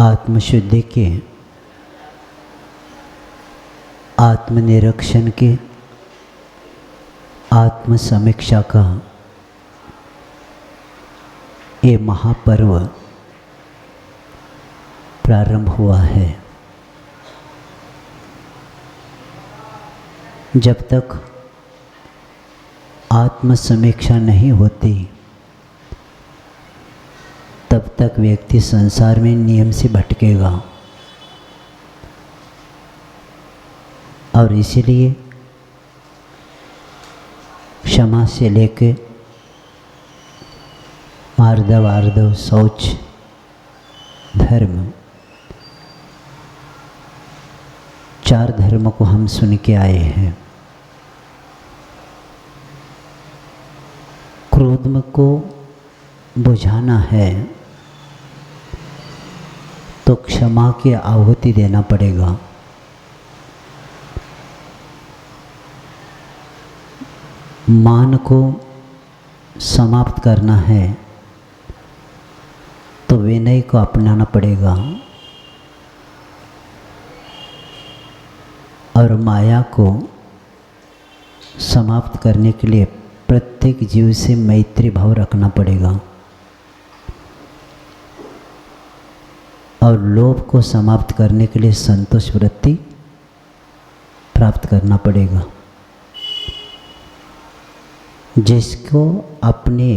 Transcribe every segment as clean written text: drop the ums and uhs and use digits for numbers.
आत्मशुद्धि के, आत्मनिरीक्षण के, आत्मसमीक्षा का ये महापर्व प्रारंभ हुआ है। जब तक आत्मसमीक्षा नहीं होती तब तक व्यक्ति संसार में नियम से भटकेगा। और इसीलिए क्षमा से लेके मार्दव, आर्दव, शौच, धर्म, 4 धर्म को हम सुन के आए हैं। क्रोध को बुझाना है तो क्षमा की आहुति देना पड़ेगा। मान को समाप्त करना है तो विनय को अपनाना पड़ेगा। और माया को समाप्त करने के लिए प्रत्येक जीव से मैत्री भाव रखना पड़ेगा। और लोभ को समाप्त करने के लिए संतोष वृत्ति प्राप्त करना पड़ेगा। जिसको अपने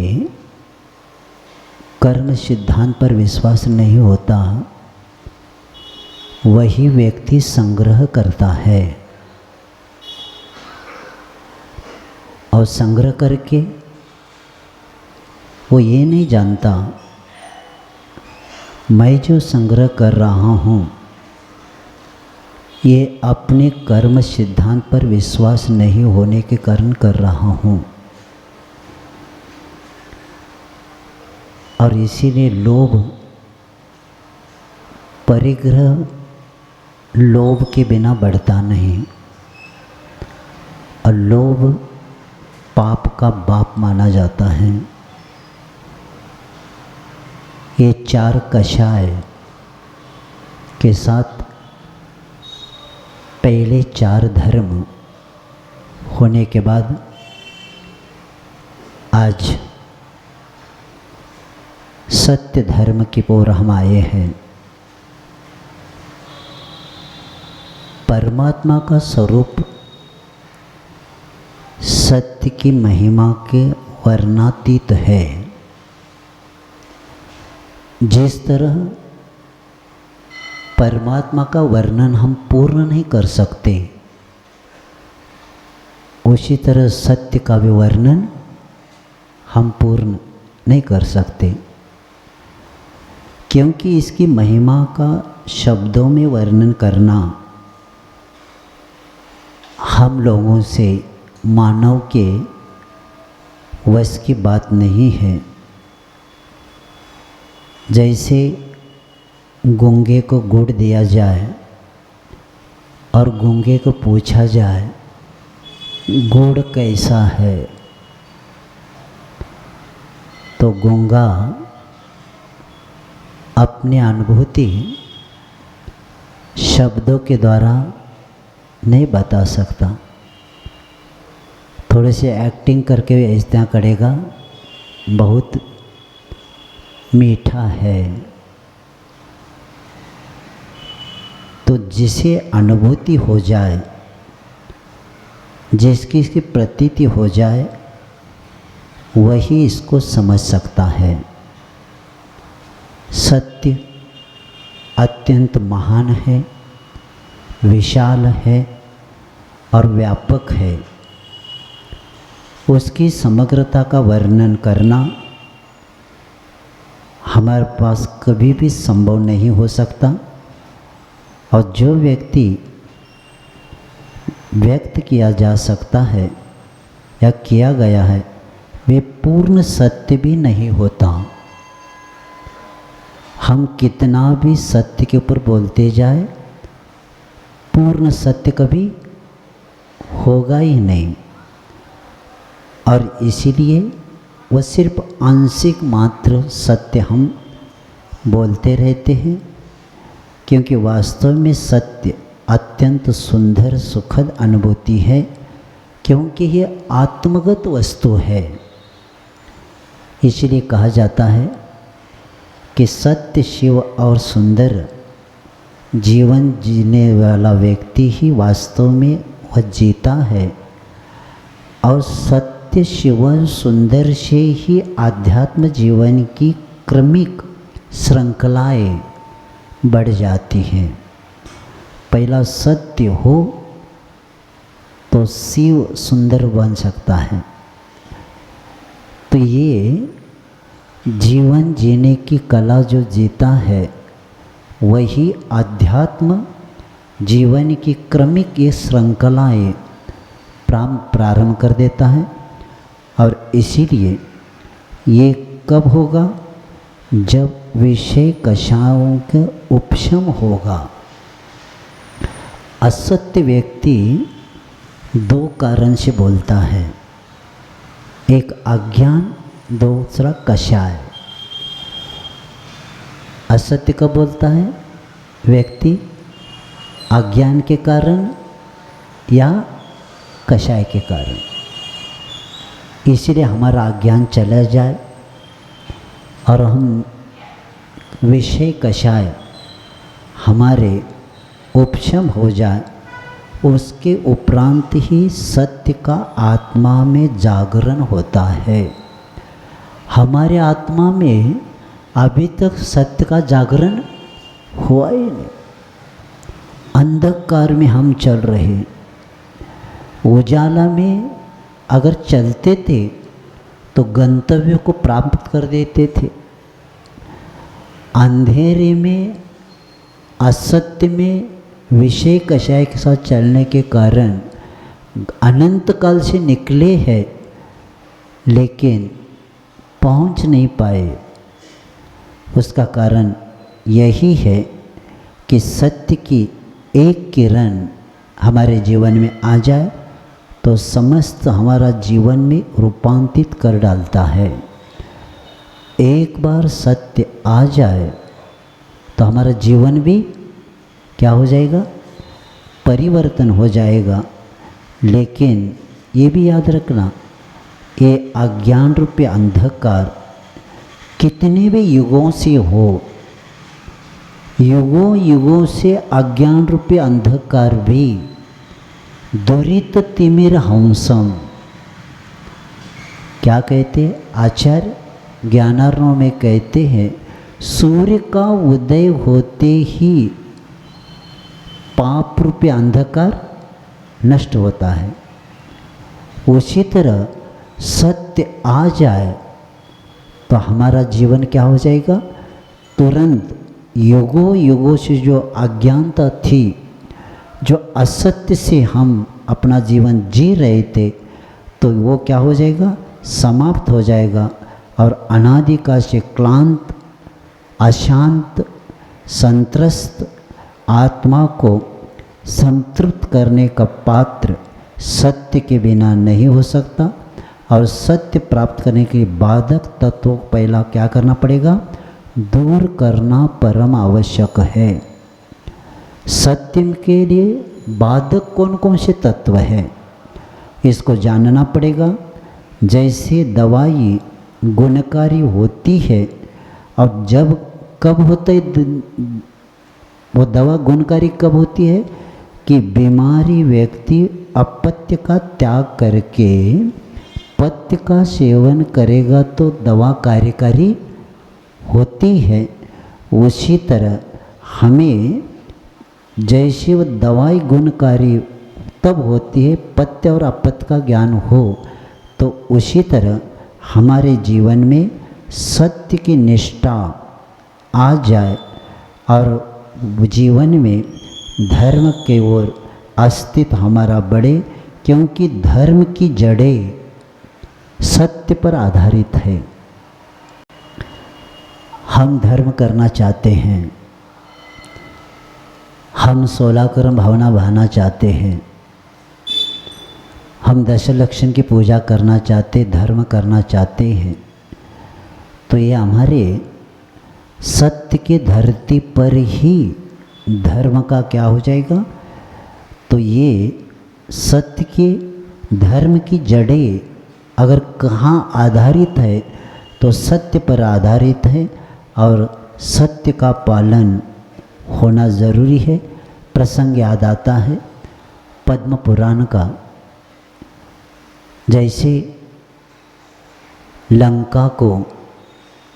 कर्म सिद्धांत पर विश्वास नहीं होता वही व्यक्ति संग्रह करता है, और संग्रह करके वो ये नहीं जानता मैं जो संग्रह कर रहा हूँ ये अपने कर्म सिद्धांत पर विश्वास नहीं होने के कारण कर रहा हूँ। और इसीलिए लोभ, परिग्रह लोभ के बिना बढ़ता नहीं, और लोभ पाप का बाप माना जाता है। ये 4 कषाय के साथ पहले 4 धर्म होने के बाद आज सत्य धर्म की ओर हम आए हैं। परमात्मा का स्वरूप सत्य की महिमा के वर्णातीत है। जिस तरह परमात्मा का वर्णन हम पूर्ण नहीं कर सकते उसी तरह सत्य का भी वर्णन हम पूर्ण नहीं कर सकते, क्योंकि इसकी महिमा का शब्दों में वर्णन करना हम लोगों से, मानव के वश की बात नहीं है। जैसे गूंगे को गुड़ दिया जाए और गूंगे को पूछा जाए गुड़ कैसा है, तो गूंगा अपनी अनुभूति शब्दों के द्वारा नहीं बता सकता। थोड़े से एक्टिंग करके इस तरह करेगा बहुत मीठा है, तो जिसे अनुभूति हो जाए, जिसकी इसकी प्रतीति हो जाए वही इसको समझ सकता है। सत्य अत्यंत महान है, विशाल है और व्यापक है। उसकी समग्रता का वर्णन करना हमारे पास कभी भी संभव नहीं हो सकता। और जो व्यक्ति व्यक्त किया जा सकता है या किया गया है वे पूर्ण सत्य भी नहीं होता। हम कितना भी सत्य के ऊपर बोलते जाए पूर्ण सत्य कभी होगा ही नहीं। और इसीलिए वह सिर्फ आंशिक मात्र सत्य हम बोलते रहते हैं क्योंकि वास्तव में सत्य अत्यंत सुंदर सुखद अनुभूति है, क्योंकि ये आत्मगत वस्तु है। इसलिए कहा जाता है कि सत्य, शिव और सुंदर जीवन जीने वाला व्यक्ति ही वास्तव में वह जीता है। और सत्य, शिव, सुंदर से ही आध्यात्म जीवन की क्रमिक श्रृंखलाएं बढ़ जाती हैं। पहला सत्य हो तो शिव सुंदर बन सकता है। तो ये जीवन जीने की कला जो जीता है वही आध्यात्म जीवन की क्रमिक ये श्रृंखलाएं प्रारंभ कर देता है। और इसीलिए ये कब होगा? जब विषय कषायों का उपशम होगा। असत्य व्यक्ति दो कारण से बोलता है, एक अज्ञान, दूसरा कषाय। असत्य कब बोलता है व्यक्ति? अज्ञान के कारण या कषाय के कारण। इसलिए हमारा अज्ञान चला जाए और हम विषय कषाय हमारे उपशम हो जाए, उसके उपरांत ही सत्य का आत्मा में जागरण होता है। हमारे आत्मा में अभी तक सत्य का जागरण हुआ ही नहीं। अंधकार में हम चल रहे, उजाला में अगर चलते थे तो गंतव्य को प्राप्त कर देते थे। अंधेरे में, असत्य में, विषय कषाय के साथ चलने के कारण अनंत काल से निकले हैं, लेकिन पहुंच नहीं पाए। उसका कारण यही है कि सत्य की एक किरण हमारे जीवन में आ जाए तो समस्त हमारा जीवन में रूपांतरित कर डालता है। एक बार सत्य आ जाए तो हमारा जीवन भी क्या हो जाएगा? परिवर्तन हो जाएगा। लेकिन ये भी याद रखना, ये अज्ञान रूपी अंधकार कितने भी युगों से हो, युगों युगों से अज्ञान रूपी अंधकार भी दुरित तिमिर हंसम, क्या कहते आचार्य ज्ञानार्णव में कहते हैं, सूर्य का उदय होते ही पाप रूपी अंधकार नष्ट होता है। उसी तरह सत्य आ जाए तो हमारा जीवन क्या हो जाएगा? तुरंत युगों युगों से जो अज्ञानता थी, जो असत्य से हम अपना जीवन जी रहे थे, तो वो क्या हो जाएगा? समाप्त हो जाएगा। और अनादिकाल से क्लांत, अशांत, संत्रस्त आत्मा को संतृप्त करने का पात्र सत्य के बिना नहीं हो सकता। और सत्य प्राप्त करने के बाधक तत्वों को पहला क्या करना पड़ेगा? दूर करना परम आवश्यक है। सत्य के लिए बाधक कौन कौन से तत्व हैं, इसको जानना पड़ेगा। जैसे दवाई गुणकारी होती है, और जब कब होता है वो दवा गुणकारी कब होती है? कि बीमारी व्यक्ति अपत्य का त्याग करके पत्य का सेवन करेगा तो दवा कार्यकारी होती है। उसी तरह हमें जैसे वो दवाई गुणकारी तब होती है पत्य और अपत्य का ज्ञान हो, तो उसी तरह हमारे जीवन में सत्य की निष्ठा आ जाए और जीवन में धर्म के ओर अस्तित्व हमारा बढ़े, क्योंकि धर्म की जड़ें सत्य पर आधारित है। हम धर्म करना चाहते हैं, हम 16 कर्म भावना बहाना चाहते हैं, हम 10 लक्षण की पूजा करना चाहते, धर्म करना चाहते हैं, तो ये हमारे सत्य की धरती पर ही धर्म का क्या हो जाएगा? तो ये सत्य के धर्म की जड़ें अगर कहाँ आधारित है तो सत्य पर आधारित है और सत्य का पालन होना ज़रूरी है। प्रसंग याद आता है पद्म पुराण का, जैसे लंका को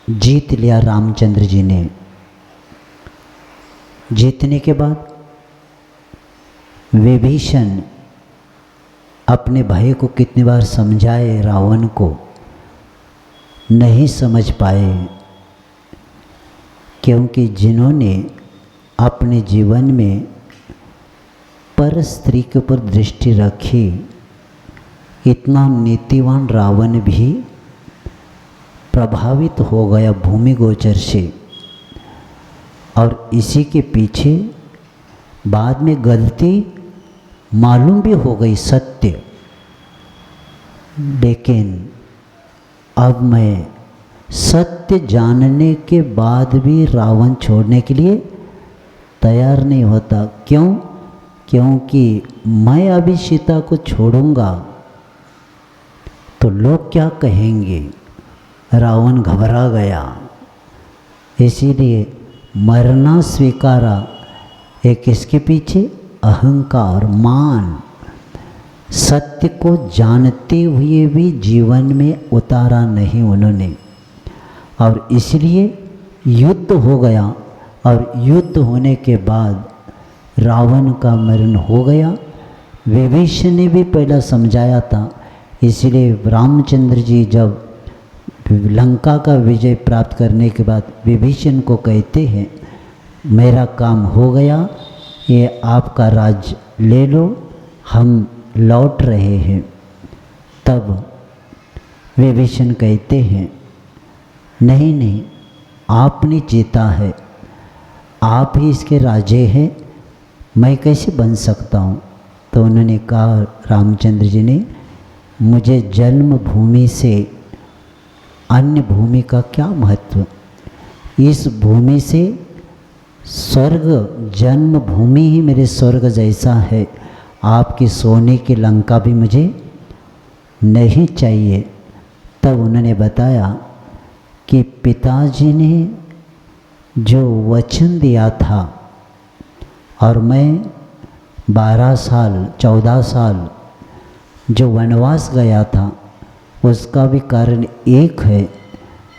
जीत लिया रामचंद्र जी ने। जीतने के बाद विभीषण अपने भाई को कितनी बार समझाए, रावण को नहीं समझ पाए, क्योंकि जिन्होंने अपने जीवन में पर स्त्री के ऊपर दृष्टि रखी, इतना नीतिवान रावण भी प्रभावित हो गया भूमि गोचर से। और इसी के पीछे बाद में गलती मालूम भी हो गई सत्य, लेकिन अब मैं सत्य जानने के बाद भी रावण छोड़ने के लिए तैयार नहीं होता। क्यों? क्योंकि मैं अभी सीता को छोड़ूंगा तो लोग क्या कहेंगे। रावण घबरा गया, इसीलिए मरना स्वीकारा। एक इसके पीछे अहंकार, मान, सत्य को जानते हुए भी जीवन में उतारा नहीं उन्होंने, और इसलिए युद्ध हो गया। और युद्ध होने के बाद रावण का मरण हो गया। विभीषण ने भी पहला समझाया था, इसलिए रामचंद्र जी जब लंका का विजय प्राप्त करने के बाद विभीषण को कहते हैं, मेरा काम हो गया, ये आपका राज्य ले लो, हम लौट रहे हैं। तब विभीषण कहते हैं, नहीं नहीं, आपने जीता है, आप ही इसके राजे हैं, मैं कैसे बन सकता हूँ। तो उन्होंने कहा, रामचंद्र जी ने, मुझे जन्मभूमि से अन्य भूमि का क्या महत्व, इस भूमि से स्वर्ग, जन्मभूमि ही मेरे स्वर्ग जैसा है, आपकी सोने की लंका भी मुझे नहीं चाहिए। तब उन्होंने बताया कि पिताजी ने जो वचन दिया था, और मैं 12 साल 14 साल जो वनवास गया था, उसका भी कारण एक है,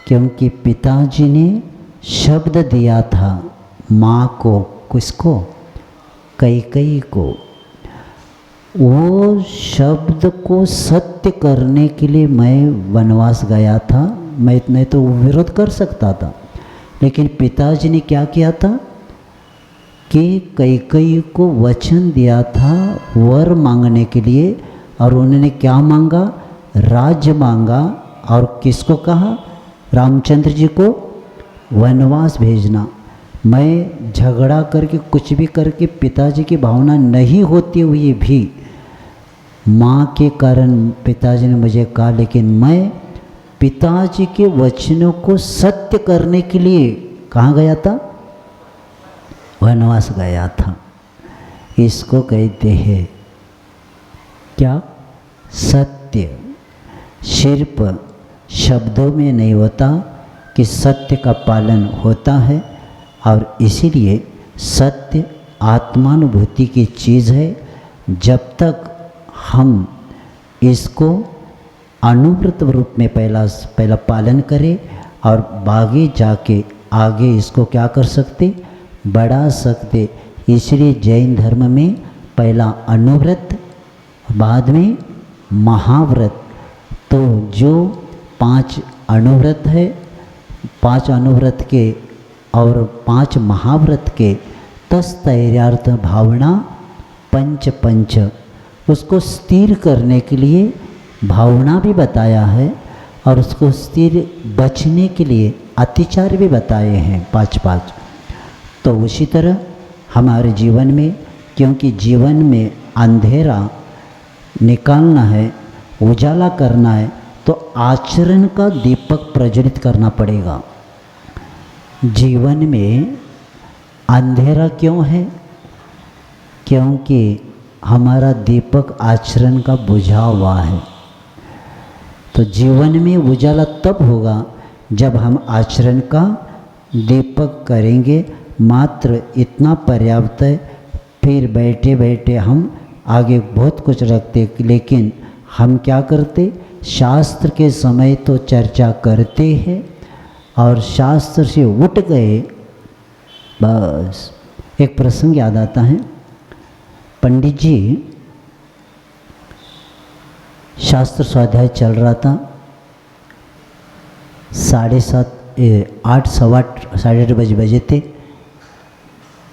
क्योंकि पिताजी ने शब्द दिया था माँ को, किसको? कैकेयी को। वो शब्द को सत्य करने के लिए मैं वनवास गया था। मैं तो विरोध कर सकता था, लेकिन पिताजी ने क्या किया था कि कैकेयी को वचन दिया था वर मांगने के लिए, और उन्होंने क्या मांगा? राज्य मांगा। और किसको कहा? रामचंद्र जी को वनवास भेजना। मैं झगड़ा करके कुछ भी करके पिताजी की भावना नहीं होती हुई भी माँ के कारण पिताजी ने मुझे कहा, लेकिन मैं पिताजी के वचनों को सत्य करने के लिए कहाँ गया था? वनवास गया था। इसको कहते हैं क्या? सत्य। सिर्फ शब्दों में नहीं होता कि सत्य का पालन होता है, और इसीलिए सत्य आत्मानुभूति की चीज़ है। जब तक हम इसको अनुव्रत रूप में पहला पालन करें, और आगे जाके आगे इसको क्या कर सकते? बढ़ा सकते। इसलिए जैन धर्म में पहला अनुव्रत, बाद में महाव्रत। तो जो 5 अनुव्रत है, 5 अनुव्रत के और 5 महाव्रत के तस्थैर्यार्थ भावना पंच उसको स्थिर करने के लिए भावना भी बताया है, और उसको स्थिर बचने के लिए अतिचार भी बताए हैं 5। तो उसी तरह हमारे जीवन में, क्योंकि जीवन में अंधेरा निकालना है, उजाला करना है, तो आचरण का दीपक प्रज्वलित करना पड़ेगा। जीवन में अंधेरा क्यों है? क्योंकि हमारा दीपक आचरण का बुझा हुआ है। तो जीवन में उजाला तब होगा जब हम आचरण का दीपक करेंगे। मात्र इतना पर्याप्त है। फिर बैठे बैठे हम आगे बहुत कुछ रखते, लेकिन हम क्या करते? शास्त्र के समय तो चर्चा करते हैं और शास्त्र से उठ गए, बस। एक प्रसंग याद आता है। पंडित जी शास्त्र स्वाध्याय चल रहा था। 7:30 8 सवा 8:30 बजे थे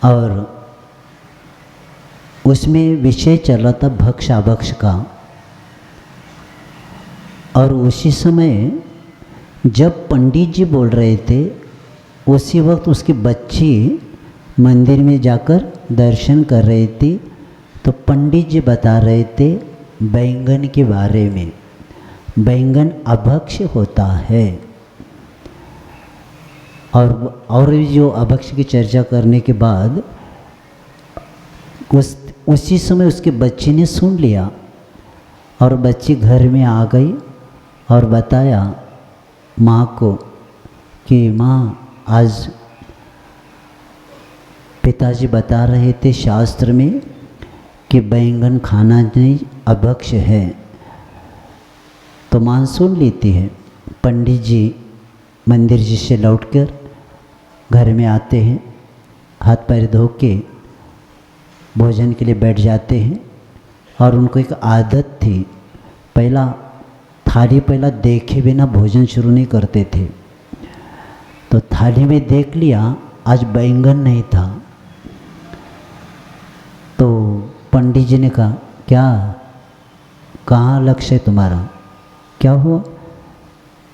और उसमें विषय चल रहा था भक्ष अभक्ष का। और उसी समय जब पंडित जी बोल रहे थे, उसी वक्त उसकी बच्ची मंदिर में जाकर दर्शन कर रही थी। तो पंडित जी बता रहे थे बैंगन के बारे में। बैंगन अभक्ष होता है। और जो अभक्ष की चर्चा करने के बाद उसी समय उसके बच्ची ने सुन लिया और बच्ची घर में आ गई और बताया माँ को कि माँ, आज पिताजी बता रहे थे शास्त्र में कि बैंगन खाना नहीं, अभक्ष है। तो माँ सुन लेती है। पंडित जी मंदिर जी से लौटकर घर में आते हैं, हाथ पैर धो के भोजन के लिए बैठ जाते हैं। और उनको एक आदत थी, थाली देखे बिना भोजन शुरू नहीं करते थे। तो थाली में देख लिया, आज बैंगन नहीं था। तो पंडित जी ने कहा, क्या, कहाँ लक्ष्य है तुम्हारा, क्या हुआ,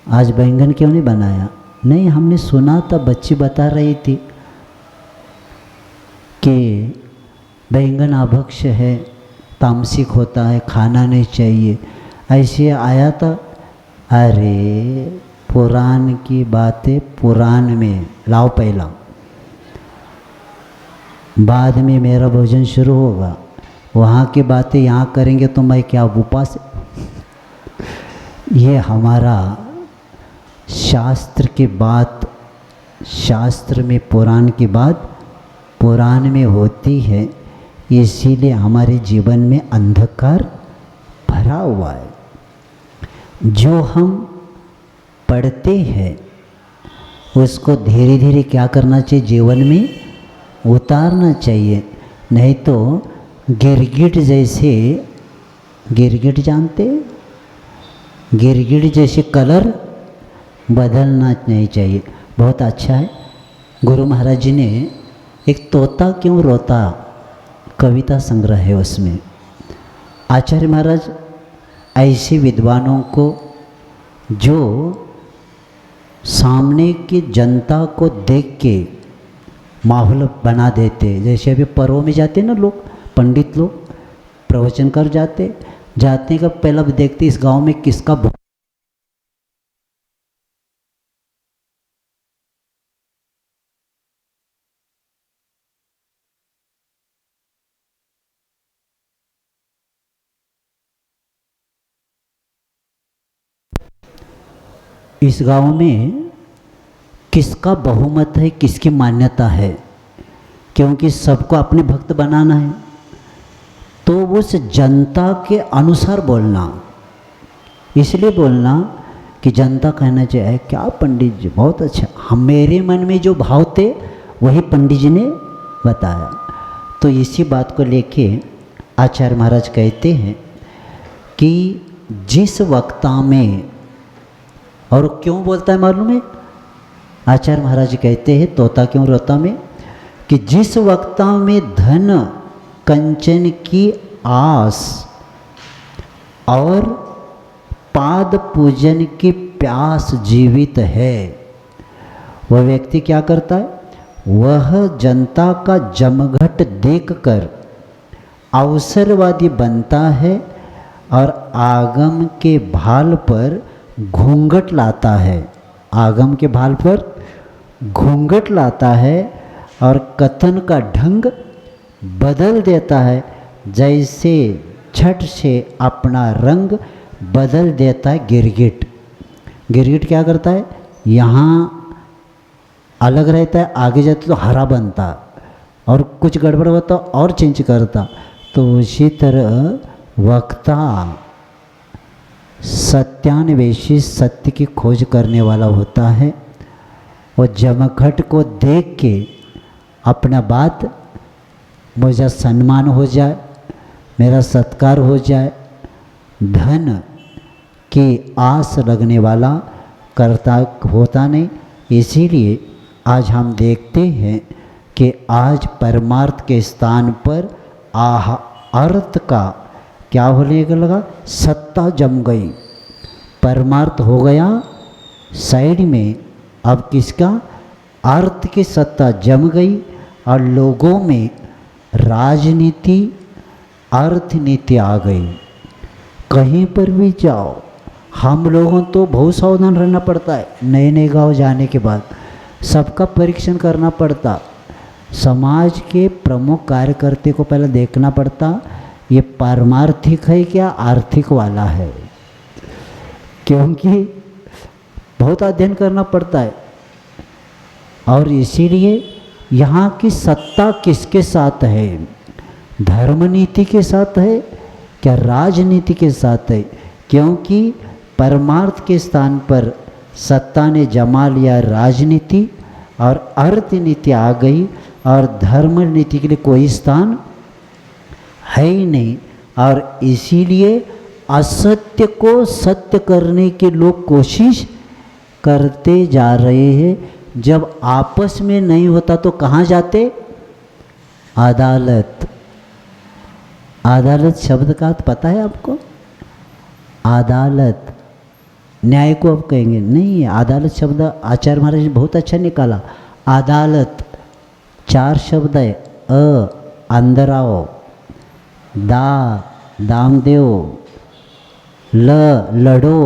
आज बैंगन क्यों नहीं बनाया? नहीं, हमने सुना था, बच्ची बता रही थी कि बैंगन अभक्ष है, तामसिक होता है, खाना नहीं चाहिए, ऐसे आया था। अरे पुराण की बातें पुराण में लाओ पहला, बाद में मेरा भोजन शुरू होगा। वहाँ की बातें यहाँ करेंगे तो मैं क्या उपास? ये हमारा शास्त्र की बात, शास्त्र में पुराण की बात पुराण में होती है, इसीलिए हमारे जीवन में अंधकार भरा हुआ है। जो हम पढ़ते हैं उसको धीरे धीरे क्या करना चाहिए? जीवन में उतारना चाहिए। नहीं तो गिरगिट जैसे, गिरगिट जानते, गिरगिट जैसे कलर बदलना नहीं चाहिए। बहुत अच्छा है। गुरु महाराज जी ने एक तोता क्यों रोता कविता संग्रह है, उसमें आचार्य महाराज ऐसे विद्वानों को जो सामने की जनता को देख के माहौल बना देते, जैसे अभी पर्वों में जाते ना लोग, पंडित लोग प्रवचन कर जाते का पहला देखते इस गांव में किसका इस गांव में किसका बहुमत है, किसकी मान्यता है, क्योंकि सबको अपने भक्त बनाना है। तो उस जनता के अनुसार बोलना, इसलिए बोलना कि जनता कहना चाहिए क्या पंडित जी बहुत अच्छा, हम मेरे मन में जो भाव थे वही पंडित जी ने बताया। तो इसी बात को लेके आचार्य महाराज कहते हैं कि जिस वक्ता में, और क्यों बोलता है मालूम है? आचार्य महाराज कहते हैं तोता क्यों रोता में, कि जिस वक्ता में धन कंचन की आस और पाद पूजन की प्यास जीवित है, वह व्यक्ति क्या करता है? वह जनता का जमघट देखकर अवसरवादी बनता है और आगम के भाल पर घूंघट लाता है। आगम के भाल पर घूंघट लाता है और कथन का ढंग बदल देता है, जैसे झट से अपना रंग बदल देता है गिरगिट। गिरगिट क्या करता है, यहाँ अलग रहता है, आगे जाते तो हरा बनता, और कुछ गड़बड़ होता और चेंज करता। तो उसी तरह वक्ता सत्यान्वेषी, सत्य की खोज करने वाला होता है। और जमघट को देख के अपना बात, मुझे सम्मान हो जाए, मेरा सत्कार हो जाए, धन की आस लगने वाला करता होता नहीं। इसीलिए आज हम देखते हैं कि आज परमार्थ के स्थान पर अर्थ का क्या होने लगा, सत्ता जम गई। परमार्थ हो गया साइड में, अब किसका, अर्थ की सत्ता जम गई। और लोगों में राजनीति, अर्थनीति आ गई। कहीं पर भी जाओ, हम लोगों तो बहुत सावधान रहना पड़ता है। नए नए गाँव जाने के बाद सबका परीक्षण करना पड़ता। समाज के प्रमुख कार्यकर्ता को पहले देखना पड़ता, ये पारमार्थिक है क्या आर्थिक वाला है, क्योंकि बहुत अध्ययन करना पड़ता है। और इसीलिए यहाँ की सत्ता किसके साथ है, धर्म नीति के साथ है क्या राजनीति के साथ है। क्योंकि परमार्थ के स्थान पर सत्ता ने जमा लिया राजनीति, और अर्थ नीति आ गई, और धर्म नीति के लिए कोई स्थान है ही नहीं। और इसीलिए असत्य को सत्य करने के लोग कोशिश करते जा रहे हैं। जब आपस में नहीं होता तो कहाँ जाते, अदालत। अदालत शब्द का अर्थ पता है आपको, अदालत न्याय को अब कहेंगे नहीं, अदालत शब्द आचार्य महाराज ने बहुत अच्छा निकाला। अदालत 4 शब्द है, अंदर आओ, दाम दो, लड़ो,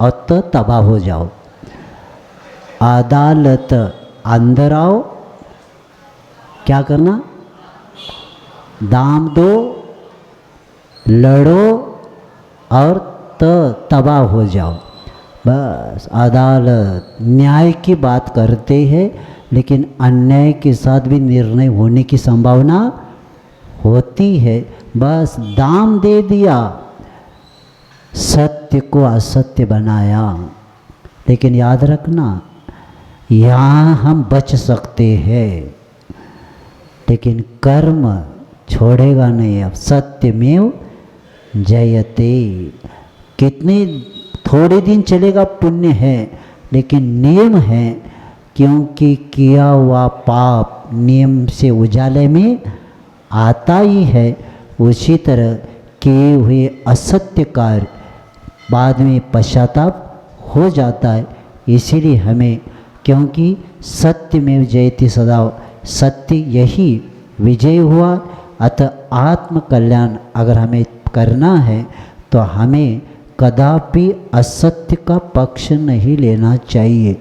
और तबाह हो जाओ। अदालत अंदर आओ, क्या करना, दाम दो, लड़ो, और तबाह हो जाओ। बस अदालत न्याय की बात करते हैं, लेकिन अन्याय के साथ भी निर्णय होने की संभावना होती है। बस दाम दे दिया, सत्य को असत्य बनाया। लेकिन याद रखना, यहाँ हम बच सकते हैं, लेकिन कर्म छोड़ेगा नहीं। अब सत्यमेव जयते, कितने थोड़े दिन चलेगा पुण्य है, लेकिन नियम है, क्योंकि किया हुआ पाप नियम से उजाले में आता ही है। उसी तरह किए हुए असत्य कार्य बाद में पश्चाताप हो जाता है। इसीलिए हमें, क्योंकि सत्य में जयति सदा, सत्य यही विजय हुआ। अतः आत्म कल्याण अगर हमें करना है तो हमें कदापि असत्य का पक्ष नहीं लेना चाहिए।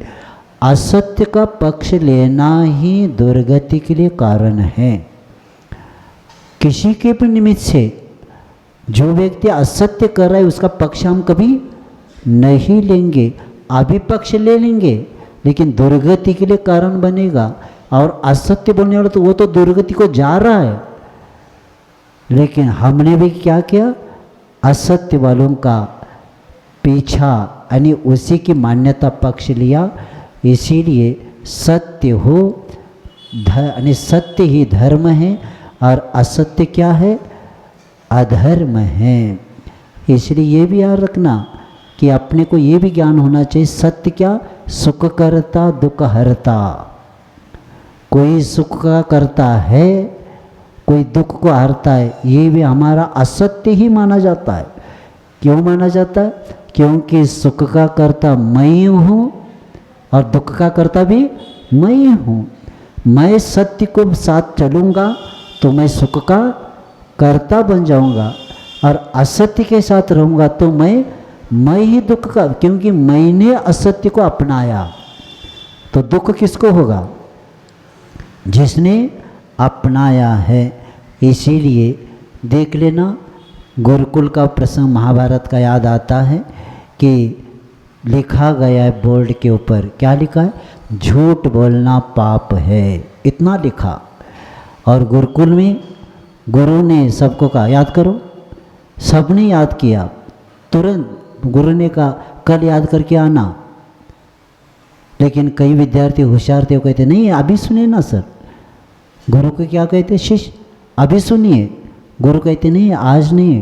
असत्य का पक्ष लेना ही दुर्गति के लिए कारण है। किसी के भी निमित्त से जो व्यक्ति असत्य कर रहा है उसका पक्ष हम कभी नहीं लेंगे। अभी पक्ष ले लेंगे लेकिन दुर्गति के लिए कारण बनेगा। और असत्य बोलने वाला तो वो तो दुर्गति को जा रहा है, लेकिन हमने भी क्या किया, असत्य वालों का पीछा यानी उसी की मान्यता पक्ष लिया। इसीलिए सत्य हो, यानी सत्य ही धर्म है और असत्य क्या है, अधर्म है। इसलिए ये भी याद रखना कि अपने को ये भी ज्ञान होना चाहिए, सत्य क्या, सुख करता दुख हरता। कोई सुख का करता है, कोई दुख को हरता है, ये भी हमारा असत्य ही माना जाता है। क्यों माना जाता है? क्योंकि सुख का करता मैं हूँ और दुख का करता भी मैं हूँ। मैं सत्य को साथ चलूँगा तो मैं सुख का कर्ता बन जाऊँगा, और असत्य के साथ रहूँगा तो मैं ही दुख का, क्योंकि मैंने असत्य को अपनाया। तो दुख किसको होगा? जिसने अपनाया है। इसीलिए देख लेना, गुरुकुल का प्रसंग महाभारत का याद आता है कि लिखा गया है बोर्ड के ऊपर, क्या लिखा है? झूठ बोलना पाप है, इतना लिखा। और गुरुकुल में गुरु ने सबको कहा याद करो, सबने याद किया। तुरंत गुरु ने कहा कल याद करके आना। लेकिन कई विद्यार्थी होशियार थे, वो कहते नहीं अभी सुनिए ना सर। गुरु को क्या कहते? शिष्य अभी सुनिए। गुरु कहते नहीं आज नहीं,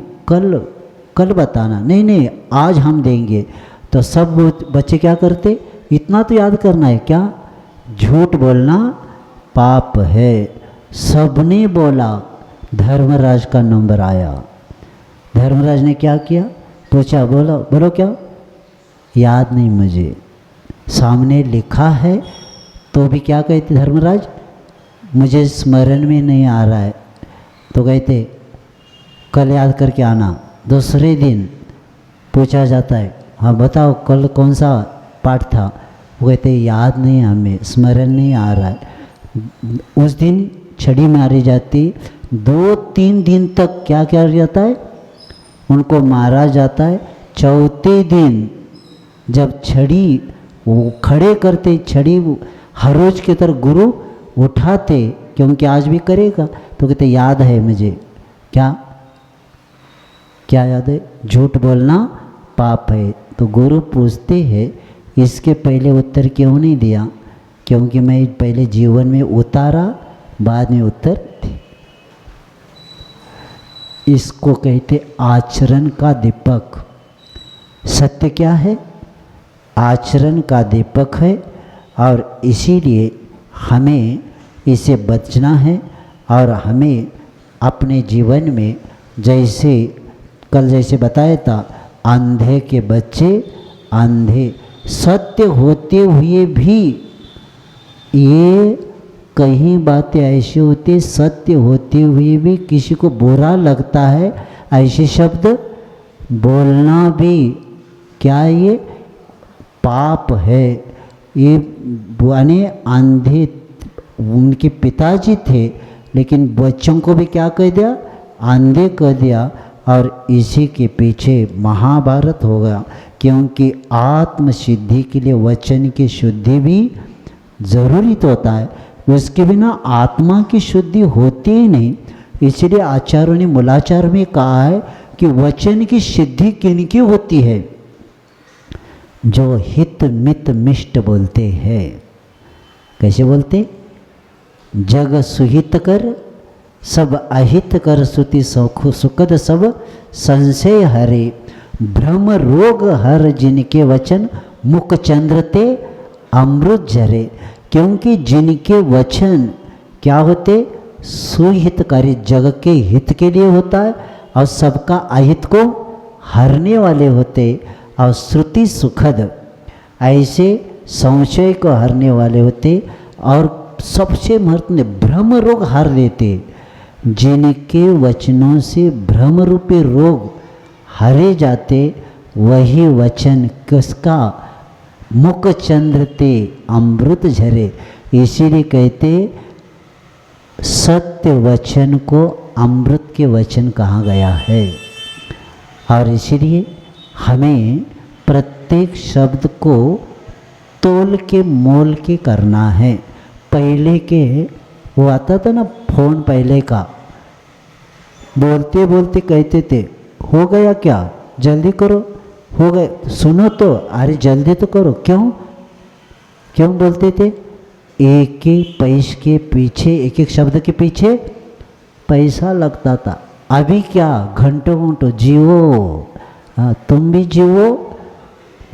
कल बताना। नहीं नहीं आज हम देंगे। तो सब बच्चे क्या करते? इतना तो याद करना है, क्या? झूठ बोलना पाप है। सबने बोला, धर्मराज का नंबर आया। धर्मराज ने क्या किया? पूछा, बोलो बोलो क्या? याद नहीं मुझे। सामने लिखा है तो भी क्या कहते धर्मराज? मुझे स्मरण में नहीं आ रहा है। तो कहते कल याद करके आना। दूसरे दिन पूछा जाता है, हाँ बताओ कल कौन सा पाठ था? वो कहते याद नहीं, हमें स्मरण नहीं आ रहा है। उस दिन छड़ी मारी जाती। 2-3 दिन तक क्या किया जाता है? उनको मारा जाता है। चौथे दिन जब छड़ी वो खड़े करते, छड़ी हर रोज की तरह गुरु उठाते, क्योंकि आज भी करेगा। तो कहते याद है मुझे। क्या क्या याद है? झूठ बोलना पाप है। तो गुरु पूछते हैं इसके पहले उत्तर क्यों नहीं दिया? क्योंकि मैं पहले जीवन में उतारा, बाद में उत्तर थे। इसको कहते आचरण का दीपक। सत्य क्या है? आचरण का दीपक है। और इसीलिए हमें इसे बचना है। और हमें अपने जीवन में जैसे कल जैसे बताया था, अंधे के बच्चे अंधे, सत्य होते हुए भी ये कहीं बातें ऐसी होती, सत्य होते हुए भी किसी को बुरा लगता है, ऐसे शब्द बोलना भी क्या ये पाप है। ये बुआने अंधे उनके पिताजी थे, लेकिन बच्चों को भी क्या कह दिया? अंधे कह दिया। और इसी के पीछे महाभारत हो गया, क्योंकि आत्म सिद्धि के लिए वचन की शुद्धि भी जरूरी तो होता है। उसके बिना आत्मा की शुद्धि होती ही नहीं। इसलिए आचार्यों ने मूलाचार में कहा है कि वचन की सिद्धि किनकी होती है? जो हित मित मिष्ट बोलते हैं। कैसे बोलते? जग सुहित कर सब अहित कर, सुति सुखद सब संशय हरे। भ्रम रोग हर जिनके वचन, मुख चंद्र ते अमृत झरे। क्योंकि जिनके वचन क्या होते? सुहितकारी, जग के हित के लिए होता है, और सबका अहित को हरने वाले होते। और श्रुति सुखद, ऐसे संशय को हरने वाले होते। और सबसे महत्वपूर्ण भ्रम रोग हर देते। जिनके वचनों से भ्रम रूपी रोग हरे जाते, वही वचन किसका? मुख चंद्र ते अमृत झरे। इसीलिए कहते सत्य वचन को अमृत के वचन कहा गया है। और इसीलिए हमें प्रत्येक शब्द को तोल के मोल के करना है। पहले के वो आता था ना फोन, पहले का बोलते बोलते कहते थे हो गया क्या, जल्दी करो, हो गए, सुनो तो, अरे जल्दी तो करो। क्यों बोलते थे? एक एक पैसे के पीछे, एक एक शब्द के पीछे पैसा लगता था। अभी क्या घंटों घंटों जियो, तुम भी जियो,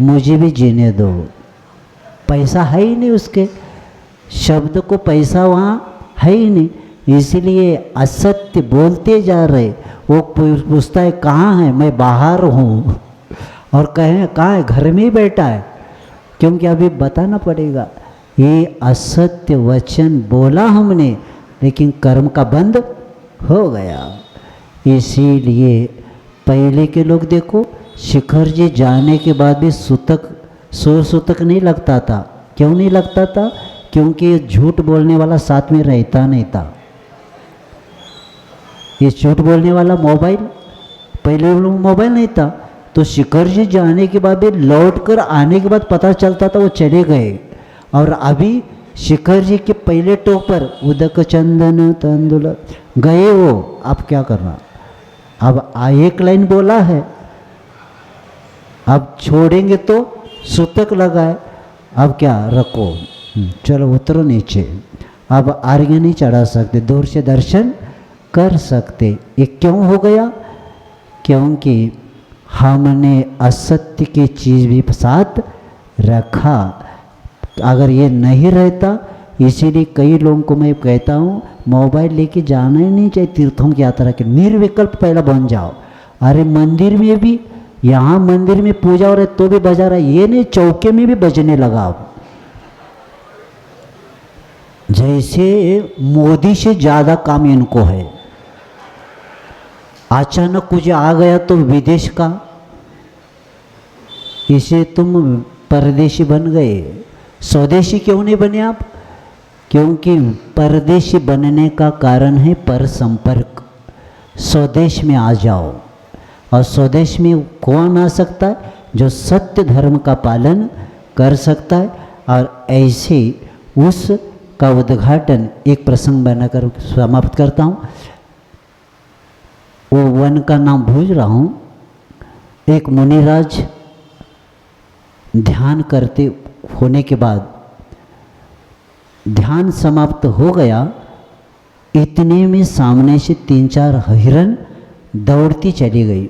मुझे भी जीने दो। पैसा है ही नहीं उसके, शब्द को पैसा वहाँ है ही नहीं। इसलिए असत्य बोलते जा रहे। वो पूछता है कहाँ है? मैं बाहर हूँ। और कहें कहाँ है? घर में ही बैठा है। क्योंकि अभी बताना पड़ेगा। ये असत्य वचन बोला हमने, लेकिन कर्म का बंद हो गया। इसीलिए पहले के लोग देखो, शिखर जी जाने के बाद भी सूतक नहीं लगता था। क्यों नहीं लगता था? क्योंकि ये झूठ बोलने वाला साथ में रहता नहीं था। ये झूठ बोलने वाला मोबाइल, पहले वो मोबाइल नहीं था, तो शिखर जी जाने के बाद भी लौट कर आने के बाद पता चलता था वो चले गए। और अभी शिखर जी के पहले टोक पर उदक चंदन तंदुल गए वो, अब क्या करना। अब एक लाइन बोला है, अब छोड़ेंगे तो सूतक लगा है, अब क्या रखो, चलो उतरो नीचे। अब आगे नहीं चढ़ा सकते, दूर से दर्शन कर सकते। ये क्यों हो गया? क्योंकि हमने असत्य की चीज़ भी साथ रखा। अगर ये नहीं रहता, इसीलिए कई लोगों को मैं कहता हूँ मोबाइल लेके जाना ही नहीं चाहिए तीर्थों की यात्रा के, निर्विकल्प पहला बन जाओ। अरे मंदिर में भी, यहाँ मंदिर में पूजा हो रहा है तो भी बजा रहा है, ये नहीं चौके में भी बजने लगा। अब जैसे मोदी से ज़्यादा काम इनको है। अचानक कुछ आ गया तो विदेश का, इसे तुम परदेशी बन गए। स्वदेशी क्यों नहीं बने आप? क्योंकि परदेशी बनने का कारण है पर संपर्क। स्वदेश में आ जाओ। और स्वदेश में कौन आ सकता है? जो सत्य धर्म का पालन कर सकता है। और ऐसे उस का उद्घाटन एक प्रसंग बनाकर समाप्त करता हूँ। वो वन का नाम भूल रहा हूँ। एक मुनिराज ध्यान करते होने के बाद ध्यान समाप्त हो गया, इतने में सामने से 3-4 हिरन दौड़ती चली गई।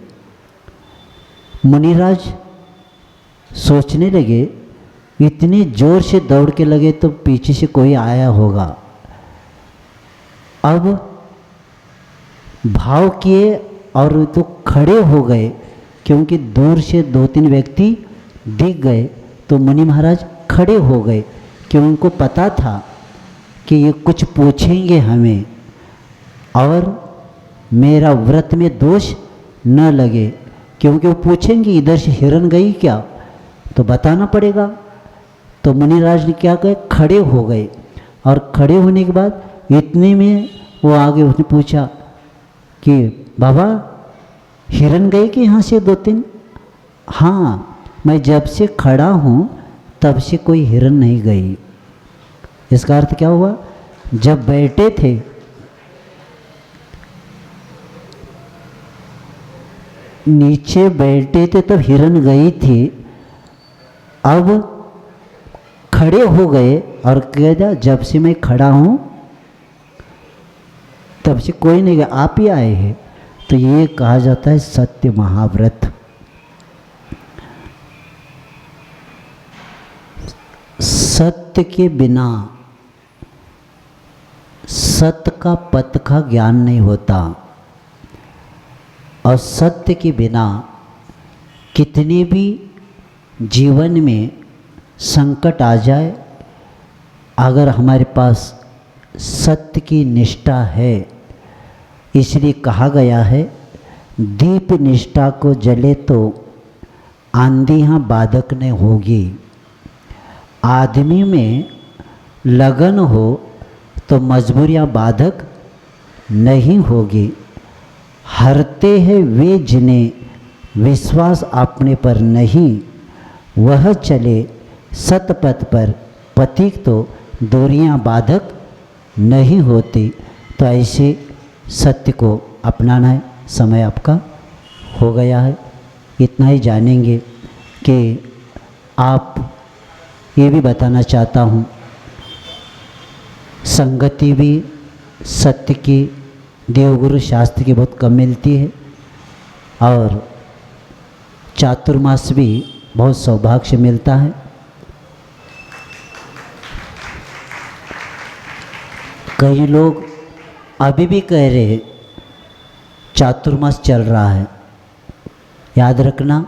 मुनिराज सोचने लगे, इतनी जोर से दौड़ के लगे तो पीछे से कोई आया होगा। अब भाव किए और तो खड़े हो गए, क्योंकि दूर से 2-3 व्यक्ति दिख गए। तो मुनि महाराज खड़े हो गए, क्योंकि उनको पता था कि ये कुछ पूछेंगे हमें और मेरा व्रत में दोष न लगे। क्योंकि वो पूछेंगे इधर से हिरन गई क्या, तो बताना पड़ेगा। तो मुनिराज ने क्या कहे, खड़े हो गए। और खड़े होने के बाद इतने में वो आगे उसने पूछा कि बाबा हिरन गए कि यहाँ से 2-3? हाँ, मैं जब से खड़ा हूँ तब से कोई हिरन नहीं गई। इसका अर्थ क्या हुआ? जब बैठे थे नीचे बैठे थे तब हिरन गई थी, अब खड़े हो गए और कह दिया जब से मैं खड़ा हूँ तब से कोई नहीं गया, आप ही आए हैं। तो ये कहा जाता है सत्य महाव्रत। सत्य के बिना सत्य का पथ का ज्ञान नहीं होता। और सत्य के बिना कितने भी जीवन में संकट आ जाए, अगर हमारे पास सत्य की निष्ठा है, इसलिए कहा गया है दीप निष्ठा को जले तो आंधियाँ बाधक नहीं होगी। आदमी में लगन हो तो मजबूरियाँ बाधक नहीं होगी। हरते हैं वे जिन्हें विश्वास अपने पर नहीं, वह चले सतपथ पर पथिक तो दूरियां बाधक नहीं होती। तो ऐसे सत्य को अपनाना है। समय आपका हो गया है। इतना ही जानेंगे कि आप ये भी बताना चाहता हूँ, संगति भी सत्य की देवगुरु शास्त्र की बहुत कम मिलती है और चातुर्मास भी बहुत सौभाग्य से मिलता है। कई लोग अभी भी कह रहे हैं चातुर्मास चल रहा है। याद रखना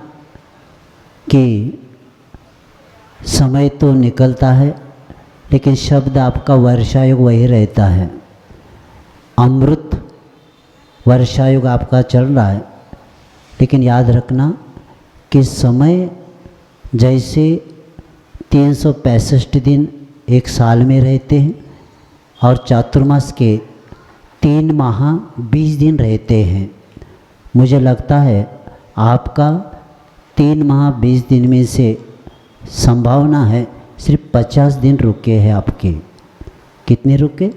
कि समय तो निकलता है, लेकिन शब्द आपका वर्षायुग वही रहता है। अमृत वर्षायुग आपका चल रहा है, लेकिन याद रखना कि समय जैसे 365 दिन एक साल में रहते हैं और चातुर्मास के 3 माह 20 दिन रहते हैं। मुझे लगता है आपका 3 माह 20 दिन में से संभावना है सिर्फ 50 दिन रुके हैं आपके। कितने रुके?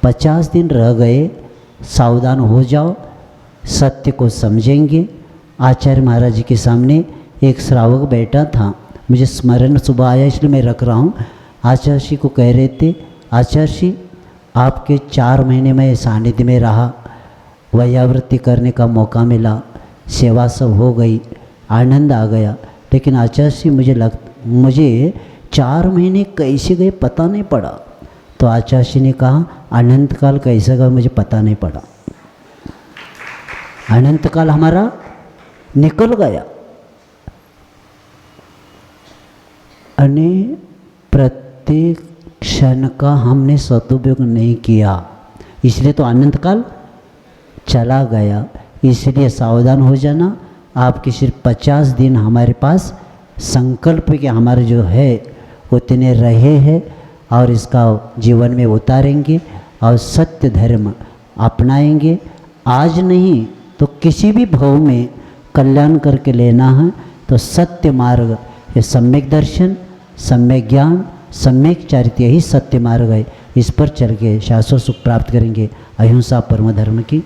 50 दिन रह गए। सावधान हो जाओ, सत्य को समझेंगे। आचार्य महाराज जी के सामने एक श्रावक बैठा था, मुझे स्मरण सुबह आया इसलिए मैं रख रहा हूँ। आचार्य जी को कह रहे थे, आचार्य जी आपके 4 महीने में सानिध्य में रहा, वैयावृत्ति करने का मौका मिला, सेवा सब हो गई, आनंद आ गया, लेकिन आचार्य जी मुझे 4 महीने कैसे गए पता नहीं पड़ा। तो आचार्य जी ने कहा अनंत काल कैसे गया मुझे पता नहीं पड़ा। अनंत काल हमारा निकल गया। अने प्रत्येक क्षण का हमने सदुपयोग नहीं किया, इसलिए तो अनंत काल चला गया। इसलिए सावधान हो जाना। आपके सिर्फ 50 दिन हमारे पास संकल्प के हमारे जो है उतने रहे हैं और इसका जीवन में उतारेंगे और सत्य धर्म अपनाएंगे। आज नहीं तो किसी भी भाव में कल्याण करके लेना है तो सत्य मार्ग, ये सम्यक दर्शन, सम्यक ज्ञान, सम्यक चारित्र्य ही सत्य मार्ग है। इस पर चल के शाश्वत सुख प्राप्त करेंगे। अहिंसा परम धर्म की